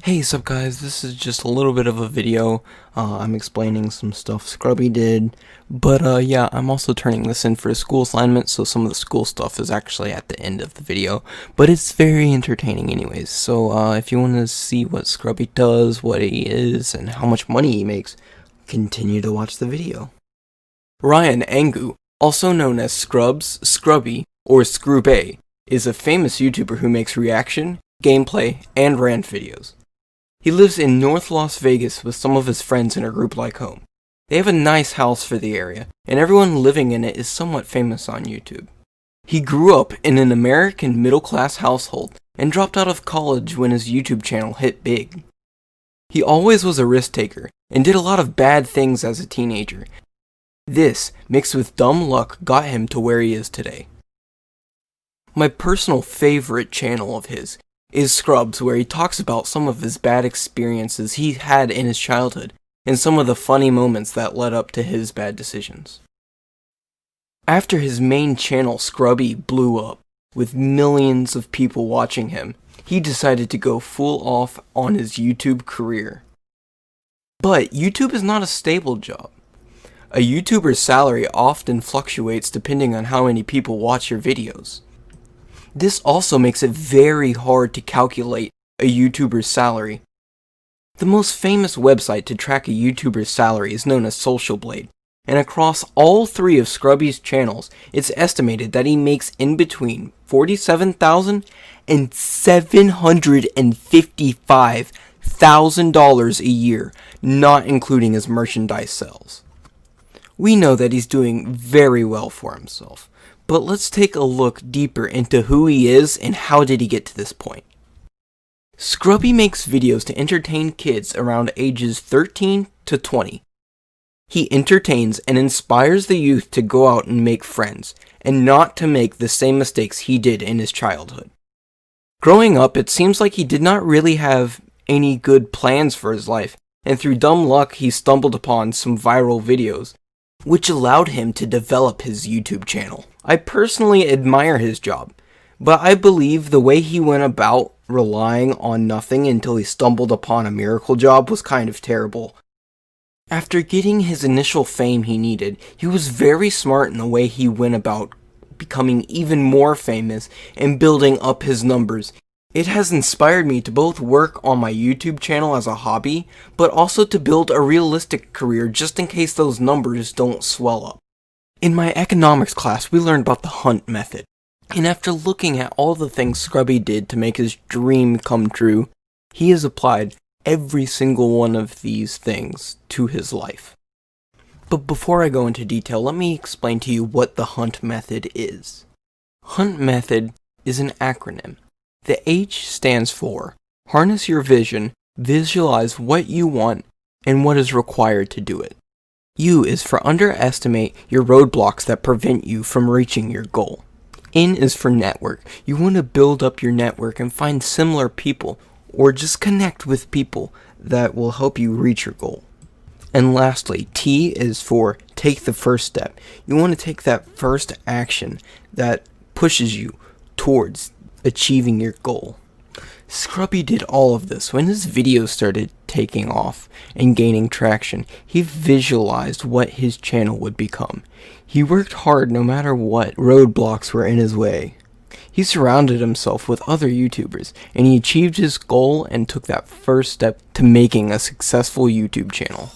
Hey, sup guys, this is just a little bit of a video. I'm explaining some stuff Scrubby did, but yeah, I'm also turning this in for a school assignment, so some of the school stuff is actually at the end of the video, but it's very entertaining anyways. So if you want to see what Scrubby does, what he is, and how much money he makes, continue to watch the video. Ryan Angu, also known as Scrubs, Scrubby, or Scrubae, is a famous YouTuber who makes reaction, gameplay, and rant videos. He lives in North Las Vegas with some of his friends in a group like home. They have a nice house for the area, and everyone living in it is somewhat famous on YouTube. He grew up in an American middle-class household and dropped out of college when his YouTube channel hit big. He always was a risk taker and did a lot of bad things as a teenager. This, mixed with dumb luck, got him to where he is today. My personal favorite channel of his is Scrubs, where he talks about some of his bad experiences he had in his childhood, and some of the funny moments that led up to his bad decisions. After his main channel Scrubby blew up, with millions of people watching him, he decided to go full off on his YouTube career. But YouTube is not a stable job. A YouTuber's salary often fluctuates depending on how many people watch your videos. This also makes it very hard to calculate a YouTuber's salary. The most famous website to track a YouTuber's salary is known as Social Blade, and across all three of Scrubby's channels, it's estimated that he makes in between $47,000 and $755,000 a year, not including his merchandise sales. We know that he's doing very well for himself. But let's take a look deeper into who he is and how did he get to this point. Scrubby makes videos to entertain kids around ages 13 to 20. He entertains and inspires the youth to go out and make friends, and not to make the same mistakes he did in his childhood. Growing up, it seems like he did not really have any good plans for his life, and through dumb luck he stumbled upon some viral videos, which allowed him to develop his YouTube channel. I personally admire his job, but I believe the way he went about relying on nothing until he stumbled upon a miracle job was kind of terrible. After getting his initial fame he needed, he was very smart in the way he went about becoming even more famous and building up his numbers. It has inspired me to both work on my YouTube channel as a hobby, but also to build a realistic career just in case those numbers don't swell up. In my economics class, we learned about the Hunt method, and after looking at all the things Scrubby did to make his dream come true, he has applied every single one of these things to his life. But before I go into detail, let me explain to you what the Hunt method is. Hunt method is an acronym. The H stands for harness your vision, visualize what you want, and what is required to do it. U is for underestimate your roadblocks that prevent you from reaching your goal. N is for network. You want to build up your network and find similar people, or just connect with people that will help you reach your goal. And lastly, T is for take the first step. You want to take that first action that pushes you towards achieving your goal. Scrubby did all of this. When his videos started taking off and gaining traction, he visualized what his channel would become. He worked hard no matter what roadblocks were in his way. He surrounded himself with other YouTubers, and he achieved his goal and took that first step to making a successful YouTube channel.